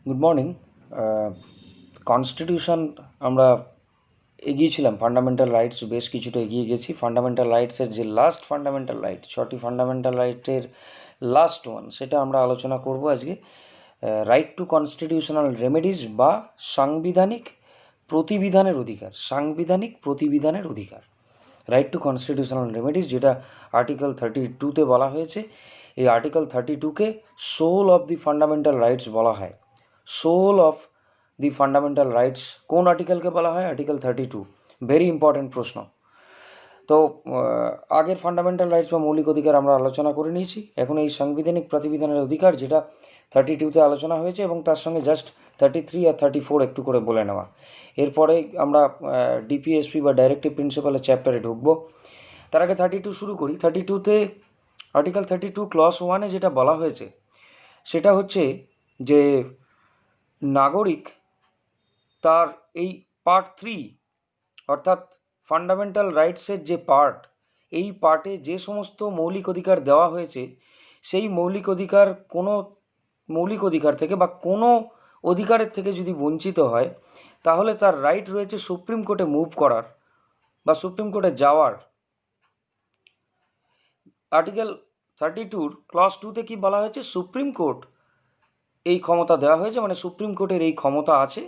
Good morning. Constitution আমরা এগিয়েছিলাম, fundamental rights বেশ কিছুটা এগিয়ে গেছি। ফান্ডামেন্টাল রাইটসের যে লাস্ট ফান্ডামেন্টাল রাইট, 6টি ফান্ডামেন্টাল রাইটের লাস্ট ওয়ান, সেটা আমরা আলোচনা করব আজকে। রাইট টু কনস্টিটিউশনাল রেমেডিস বা সাংবিধানিক প্রতিবিধানের অধিকার। সাংবিধানিক প্রতিবিধানের অধিকার, রাইট টু কনস্টিটিউশনাল রেমেডিস, যেটা আর্টিকেল 32-তে বলা হয়েছে। এই আর্টিকেল 32-কে soul of the fundamental rights বলা হয়। Soul of the fundamental rights কোন আর্টিকেলকে বলা হয়? আর্টিকেল 32। ভেরি ইম্পর্টেন্ট প্রশ্ন। তো আগের ফান্ডামেন্টাল রাইটস বা মৌলিক অধিকার আমরা আলোচনা করে নিয়েছি। এখন এই সাংবিধানিক প্রতিবিধানের অধিকার, যেটা 32-তে আলোচনা হয়েছে, এবং তার সঙ্গে জাস্ট 33 আর 34 একটু করে বলে নেওয়া। এরপরে আমরা ডিপিএসপি বা ডাইরেক্টিভ প্রিন্সিপালের চ্যাপ্টারে ঢুকবো। তার আগে 32 শুরু করি। 32-তে আর্টিকেল 32 ক্লস 1-এ যেটা বলা হয়েছে সেটা হচ্ছে যে নাগরিক তার এই পার্ট 3, অর্থাৎ ফান্ডামেন্টাল রাইটসের যে পার্ট, এই পার্টে যে সমস্ত মৌলিক অধিকার দেওয়া হয়েছে, সেই মৌলিক অধিকার থেকে বা কোনো অধিকারের থেকে যদি বঞ্চিত হয়, তাহলে তার রাইট রয়েছে সুপ্রিম কোর্টে মুভ করার বা সুপ্রিম কোর্টে যাওয়ার। আর্টিকেল 32-র ক্লস 2-তে কি বলা হয়েছে? সুপ্রিম কোর্ট এই ক্ষমতা দেওয়া হয়েছে, মানে সুপ্রিম কোর্টের এই ক্ষমতা আছে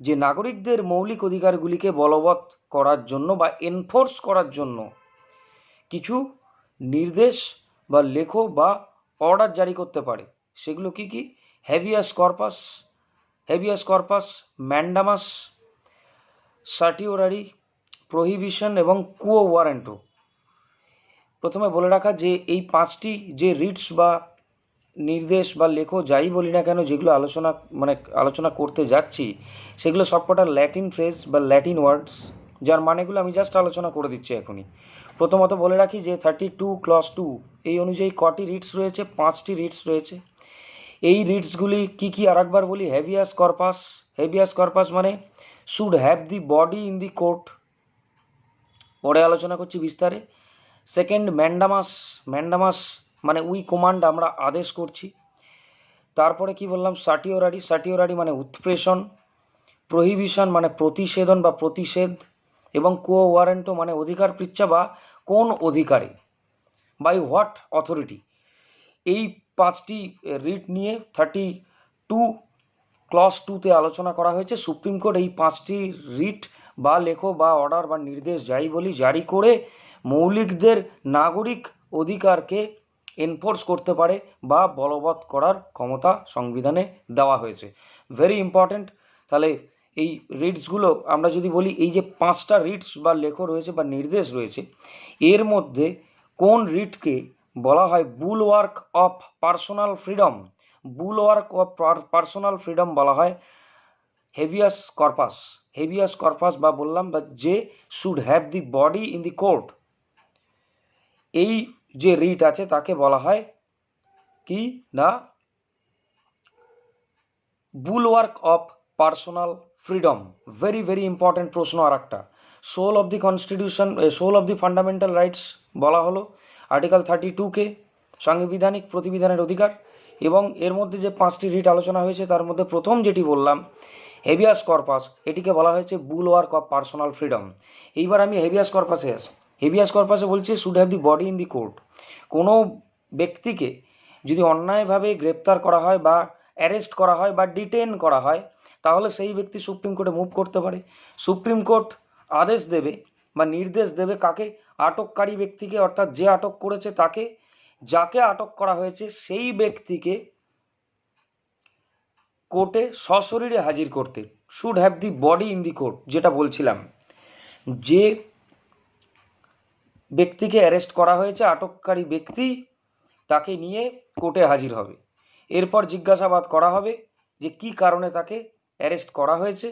যে নাগরিকদের মৌলিক অধিকারগুলিকে বলবৎ করার জন্য বা এনফোর্স করার জন্য কিছু নির্দেশ বা লেখো বা অর্ডার জারি করতে পারে। সেগুলো কি কি? হেভিয়াস কর্পাস, ম্যান্ডামাস, সার্টিওরারি, প্রহিবিশন এবং কুও ওয়ারেন্টো। প্রথমে বলে রাখা যে এই 5টি যে রিটস বা নির্দেশ বা লেখো যাই বলি না কেন, যেগুলো আলোচনা করতে যাচ্ছি, সেগুলো সবকটা ল্যাটিন ফ্রেজ বা ল্যাটিন ওয়ার্ডস, যার মানেগুলো আমি জাস্ট আলোচনা করে দিচ্ছি এখনই। প্রথমত বলে রাখি যে 32 ক্লস 2 এই অনুযায়ী কটি রিটস রয়েছে? 5টি রিটস রয়েছে। এই রিটসগুলি কি কি আরেকবার বলি। হেভিয়াস কর্পাস মানে should have the body in the court, পরে আলোচনা করছি বিস্তারে। সেকেন্ড, ম্যান্ডামাস মানে উই কমান্ড, আমরা আদেশ করছি। তারপরে কি বললাম? সার্টিওরারি মানে উৎপ্রেষণ। প্রহিবিশন মানে প্রতিষেধন বা প্রতিষেধ। এবং কো ওয়ারেন্টো মানে অধিকার পৃচ্ছা বা কোন অধিকারে, বাই হোয়াট অথরিটি। এই 5টি রিট নিয়ে 32 ক্লস 2-তে আলোচনা করা হয়েছে। সুপ্রিম কোর্ট এই 5টি রিট বা লেখো বা অর্ডার বা নির্দেশ যাই বলি জারি করে মৌলিকদের নাগরিক অধিকারকে এনফোর্স করতে পারে বা বলবৎ করার ক্ষমতা সংবিধানে দেওয়া হয়েছে। Very important. তাহলে এই রিটসগুলো আমরা যদি বলি, এই যে 5টা রিটস বা লেখো রয়েছে বা নির্দেশ রয়েছে, এর মধ্যে কোন রিটকে বলা হয় bulwark of personal freedom? Bulwark of personal freedom বলা হয় হেভিয়াস কর্পাস বা বললাম বা you should have the body in the court. এই যে রিট আছে তাকে বলা হয় কি না bulwark of personal freedom. Very very important প্রশ্ন আর একটা। Soul of the fundamental rights বলা হলো আর্টিকেল 32-কে সাংবিধানিক প্রতিবিধানের অধিকার, এবং এর মধ্যে যে 5টি রিট আলোচনা হয়েছে তার মধ্যে প্রথম যেটি বললাম হেভিয়াস কর্পাস, এটিকে বলা হয়েছে বুলওয়ার্ক অফ পার্সোনাল ফ্রিডম। এইবার আমি হেভিয়াস কর্পাসে আসি। হেভিয়াস কর্পাসে বলছে should have the body in the court. কোনো ব্যক্তিকে যদি অন্যায়ভাবে গ্রেপ্তার করা হয় বা অ্যারেস্ট করা হয় বা ডিটেন করা হয়, তাহলে সেই ব্যক্তি সুপ্রিম কোর্টে মুভ করতে পারে। সুপ্রিম কোর্ট আদেশ দেবে বা নির্দেশ দেবে কাকে? আটককারী ব্যক্তিকে, অর্থাৎ যে আটক করেছে তাকে, যাকে আটক করা হয়েছে সেই ব্যক্তিকে কোর্টে সশরীরে হাজির করতে। Should have the body in the court, যেটা বলছিলাম, যে ব্যক্তিকে অ্যারেস্ট করা হয়েছে, আটককারী ব্যক্তি, তাকে নিয়ে কোর্টে হাজির হবে। এরপর জিজ্ঞাসাবাদ করা হবে যে কি কারণে তাকে অ্যারেস্ট করা হয়েছে।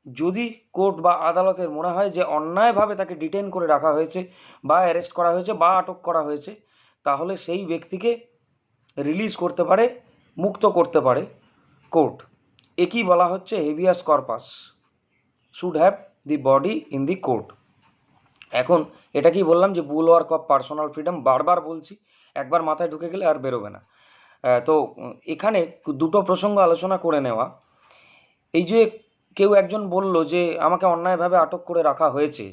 যদি কোর্ট বা আদালতের মনে হয় যে অন্যায়ভাবে তাকে ডিটেন করে রাখা হয়েছে বা অ্যারেস্ট করা হয়েছে বা আটক করা হয়েছে, তাহলে সেই ব্যক্তিকে রিলিজ করতে পারে, মুক্ত করতে পারে কোর্ট। একই বলা হচ্ছে habeas corpus, should have the body in the court. এখন এটা কি বললাম যে বুলওয়ার্ক অফ পার্সোনাল ফ্রিডম, বারবার বলছি, একবার মাথায় ঢুকে গেলে আর বেরোবে না। তো এখানে দুটো প্রসঙ্গ আলোচনা করে নেওয়া। এই যে কেউ একজন বলল যে আমাকে অন্যায়ভাবে আটক করে রাখা হয়েছে,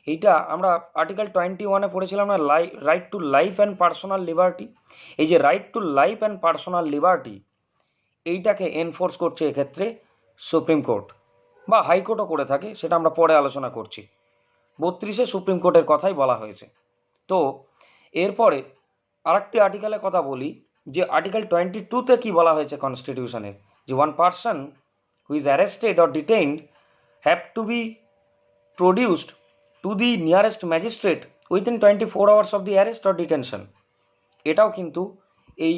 এইটা আমরা আর্টিকেল 21-এ পড়েছিলাম না, right to life and personal liberty. এই যে right to life and personal liberty, এইটাকে এনফোর্স করছে এক্ষেত্রে সুপ্রিম কোর্ট, বা হাইকোর্টও করে থাকে, সেটা আমরা পরে আলোচনা করছি। 32-এ সুপ্রিম কোর্টের কথাই বলা হয়েছে। তো এরপরে আরেকটি আর্টিকেলের কথা বলি, যে আর্টিকেল 22-তে কি বলা হয়েছে কনস্টিটিউশনের, যে one person who is arrested or detained have to B produced to the nearest magistrate within 24 hours of the arrest or detention. এটাও কিন্তু এই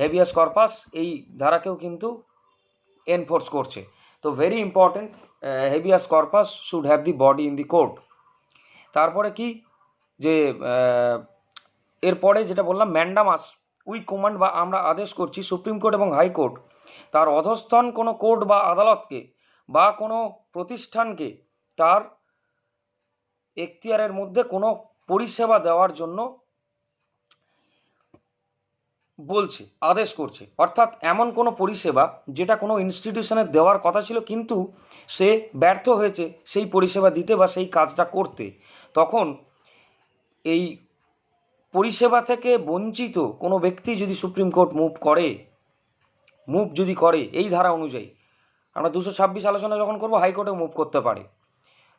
হেভিয়াস কর্পাস এই ধারাকেও কিন্তু এনফোর্স করছে। তো very important, habeas corpus should have the body in the court. তারপরে কি, যে এরপরে যেটা বললাম, ম্যান্ডামাস উই কমান্ড, বা আমরা আদেশ করছি সুপ্রিম কোর্ট এবং হাইকোর্ট তার অধস্তন কোনো কোর্ট বা আদালতকে বা কোনো প্রতিষ্ঠানকে তার এখতিয়ারের মধ্যে কোনো পরিষেবা দেওয়ার জন্য বলছে, আদেশ করছে। অর্থাৎ এমন কোনো পরিষেবা যেটা কোনো ইনস্টিটিউশনের দেওয়ার কথা ছিল কিন্তু সে ব্যর্থ হয়েছে সেই পরিষেবা দিতে বা সেই কাজটা করতে, তখন এই পরিষেবা থেকে বঞ্চিত কোনো ব্যক্তি যদি সুপ্রিম কোর্ট মুভ যদি করে এই ধারা অনুযায়ী, আমরা 226 আলোচনা যখন করব, হাইকোর্টে মুভ করতে পারে।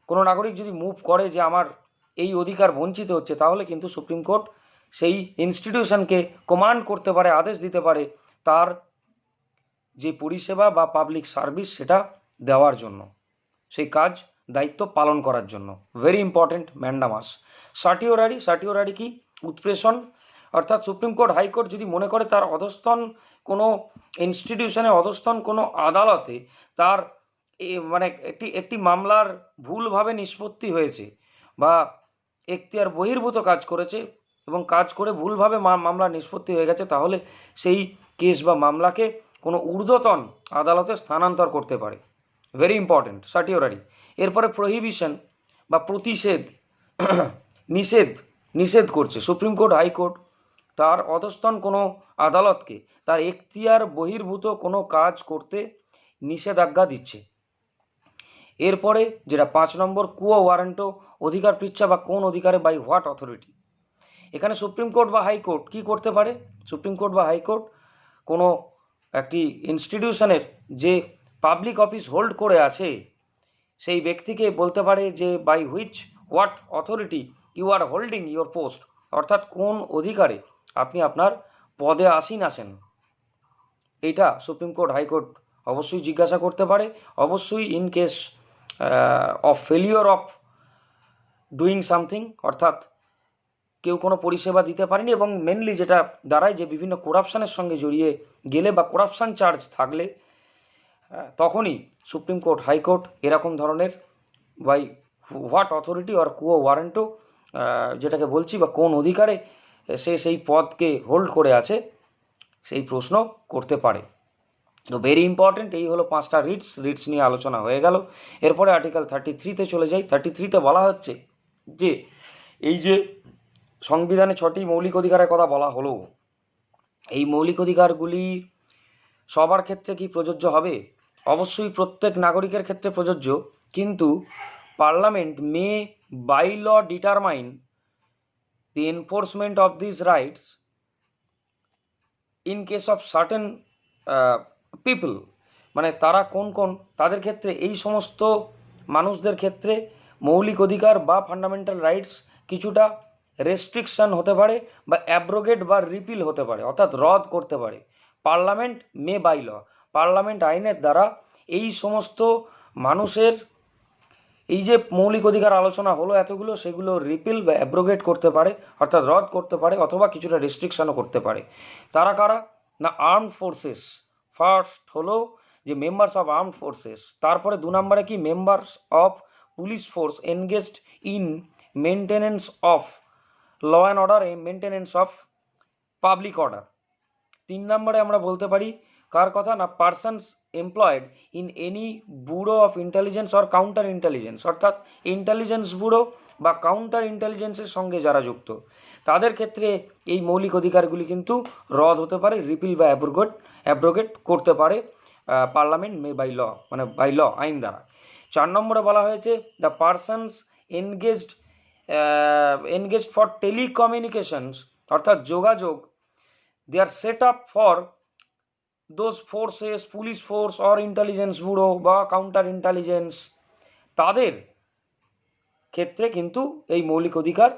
কোনো নাগরিক যদি মুভ করে যে আমার এই অধিকার বঞ্চিত হচ্ছে, তাহলে কিন্তু সুপ্রিম কোর্ট সেই ইনস্টিটিউশনকে কমান্ড করতে পারে, আদেশ দিতে পারে তার যে পরিষেবা বা পাবলিক সার্ভিস সেটা দেওয়ার জন্য, সেই কাজ দায়িত্ব পালন করার জন্য। Very important mandamus. সার্টিওরারি কি, উৎপ্রেষণ। অর্থাৎ সুপ্রিম কোর্ট হাইকোর্ট যদি মনে করে তার অধস্তন কোনো ইনস্টিটিউশনে, অধস্তন কোনো আদালতে তার মানে একটি মামলার ভুলভাবে নিষ্পত্তি হয়েছে বা এখতিয়ার বহির্ভূত কাজ করেছে এবং কাজ করে ভুলভাবে মামলার নিষ্পত্তি হয়ে গেছে, তাহলে সেই কেস বা মামলাকে কোনো ঊর্ধ্বতন আদালতে স্থানান্তর করতে পারে। Very important certiorari. এরপরে প্রহিবিশন বা প্রতিষেধ, নিষেধ করছে সুপ্রিম কোর্ট হাইকোর্ট তার অধস্তন কোনো আদালতকে তার এখতিয়ার বহির্ভূত কোনো কাজ করতে নিষেধাজ্ঞা দিচ্ছে। এরপরে যেটা 5 নম্বর, কুয়ো ওয়ারেন্টো, অধিকার পৃচ্ছা বা কোন অধিকারে, বাই হোয়াট অথরিটি। এখানে সুপ্রিম কোর্ট বা হাইকোর্ট কি করতে পারে, সুপ্রিম কোর্ট বা হাইকোর্ট কোনো একটি ইনস্টিটিউশনের যে পাবলিক অফিস হোল্ড করে আছে সেই ব্যক্তিকে বলতে পারে যে by which what authority you are holding your post, অর্থাৎ কোন অধিকারে আপনি আপনার পদে আসীন আছেন। এইটা সুপ্রিম কোর্ট হাইকোর্ট অবশ্যই জিজ্ঞাসা করতে পারে। অবশ্যই in case of failure of doing something, অর্থাৎ কেউ কোনো পরিষেবা দিতে পারেনি এবং মেনলি যেটা দাঁড়ায় যে বিভিন্ন করাপশানের সঙ্গে জড়িয়ে গেলে বা করাপশান চার্জ থাকলে তখনই সুপ্রিম কোর্ট হাইকোর্ট এরকম ধরনের বাই হোয়াট অথরিটি অর কুয়ো ওয়ারেন্টো যেটাকে বলছি, বা কোন অধিকারে সে সেই পদকে হোল্ড করে আছে সেই প্রশ্ন করতে পারে। তো ভেরি ইম্পর্টেন্ট, এই হলো 5টা রিটস নিয়ে আলোচনা হয়ে গেল। এরপরে আর্টিকেল 33-তে চলে যাই। 33-তে বলা হচ্ছে যে এই যে সংবিধানে 6টি মৌলিক অধিকারের কথা বলা হলো, এই মৌলিক অধিকারগুলি সবার ক্ষেত্রে কি প্রযোজ্য হবে? অবশ্যই প্রত্যেক নাগরিকের ক্ষেত্রে প্রযোজ্য, কিন্তু parliament may by law determine the enforcement of this rights in case of certain people, মানে তারা কোন তাদের ক্ষেত্রে, এই সমস্ত মানুষদের ক্ষেত্রে মৌলিক অধিকার বা ফান্ডামেন্টাল রাইটস কিছুটা রেস্ট্রিকশন হতে পারে বা অ্যাব্রোগেট বা রিপিল হতে পারে, অর্থাৎ রদ করতে পারে। Parliament may by law, parliament আইনের দ্বারা এই সমস্ত মানুষের এই যে মৌলিক অধিকার আলোচনা হলো এতগুলো, সেগুলো রিপিল বা অ্যাব্রোগেট করতে পারে, অর্থাৎ রদ করতে পারে, অথবা কিছুটা রেস্ট্রিকশনও করতে পারে। তারা কারা না, আর্মড ফোর্সেস। ফার্স্ট হলো যে মেম্বার্স অফ আর্মড ফোর্সেস, তারপরে 2 নম্বরে কি members of police force engaged in maintenance of law and order, maintenance of public order. 3 নম্বরে আমরা বলতে পারি কার কথা না, persons employed in any bureau of intelligence or counter intelligence, অর্থাৎ ইন্টেলিজেন্স ব্যুরো বা কাউন্টার ইন্টেলিজেন্সের সঙ্গে যারা যুক্ত তাদের ক্ষেত্রে এই মৌলিক অধিকারগুলি কিন্তু রদ হতে পারে, রিপিল বা অ্যাব্রোগেট করতে পারে পার্লামেন্ট মে বাই ল, মানে বাই ল, আইন দ্বারা। 4 নম্বরে বলা হয়েছে the persons engaged for telecommunications, অর্থাৎ যোগাযোগ, they are set up for those forces, police force or intelligence bureau বা কাউন্টার ইন্টেলিজেন্স, তাদের ক্ষেত্রে কিন্তু এই মৌলিক অধিকার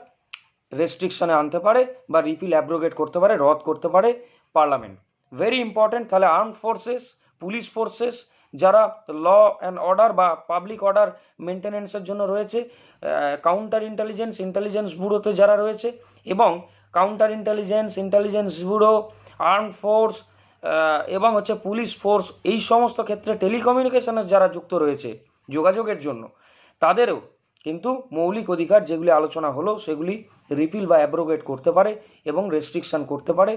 রেস্ট্রিকশনে আনতে পারে বা রিপিল অ্যাব্রোগেট করতে পারে, রদ করতে পারে পার্লামেন্ট। Very important. তাহলে আর্মড ফোর্সেস, পুলিশ ফোর্সেস যারা ল অ্যান্ড অর্ডার বা পাবলিক অর্ডার মেনটেনেন্সের জন্য রয়েছে, কাউন্টার ইন্টেলিজেন্স ব্যুরোতে যারা রয়েছে, এবং counter intelligence bureau, armed force এবং হচ্ছে পুলিশ ফোর্স, এই সমস্ত ক্ষেত্রে টেলিকমিউনিকেশনের যারা যুক্ত রয়েছে যোগাযোগের জন্য, তাদেরও কিন্তু মৌলিক অধিকার যেগুলি আলোচনা হলো সেগুলি রিপিল বা অ্যাব্রোগেট করতে পারে এবং রেস্ট্রিকশন করতে পারে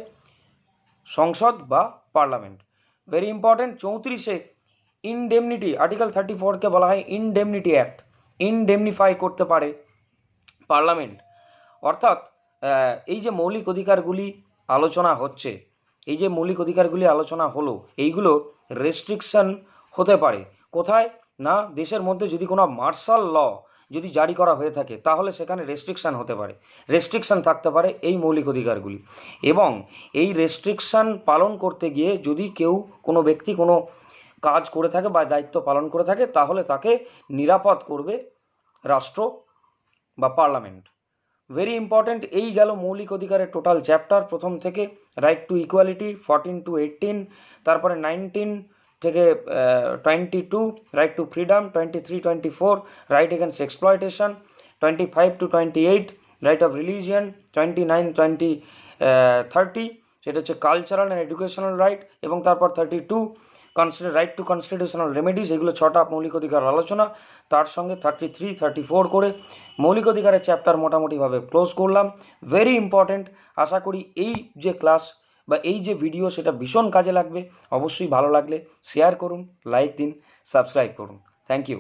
সংসদ বা পার্লামেন্ট। Very important. 34-এ ইনডেমনিটি, আর্টিকেল 34-কে বলা হয় ইনডেমনিটি অ্যাক্ট, ইনডেমনিফাই করতে পারে পার্লামেন্ট। অর্থাৎ এই যে মৌলিক অধিকারগুলি আলোচনা হচ্ছে, এই যে মৌলিক অধিকারগুলি আলোচনা হলো, এইগুলো রেস্ট্রিকশন হতে পারে কোথায় না, দেশের মধ্যে যদি কোনো মার্শাল ল যদি জারি করা হয়ে থাকে তাহলে সেখানে রেস্ট্রিকশান হতে পারে, রেস্ট্রিকশান থাকতে পারে এই মৌলিক অধিকারগুলি। এবং এই রেস্ট্রিকশান পালন করতে গিয়ে যদি কেউ, কোনো ব্যক্তি কোনো কাজ করে থাকে বা দায়িত্ব পালন করে থাকে তাহলে তাকে নিরাপদ করবে রাষ্ট্র বা পার্লামেন্ট। Very important. এই গেল মৌলিক অধিকারের টোটাল চ্যাপ্টার, প্রথম থেকে রাইট টু ইকুয়ালিটি 14 to 18, তারপরে 19 থেকে 22 right two freedom, 23-24 right against exploitation, 25 to 28 right of religion, 29-30 সেটা হচ্ছে কালচারাল অ্যান্ড এডুকেশনাল রাইট, এবং তারপর 32 রাইট টু কনস্টিটিউশনাল রেমেডিস। এগুলো 6টা মৌলিক অধিকার আলোচনা, তার সঙ্গে 33-34 করে মৌলিক অধিকারের চ্যাপ্টার মোটামুটিভাবে ক্লোজ করলাম। Very important. আশা করি এই যে ক্লাস বা এই যে ভিডিও সেটা ভীষণ কাজে লাগবে। অবশ্যই ভালো লাগলে শেয়ার করুন, লাইক দিন, সাবস্ক্রাইব করুন। Thank you.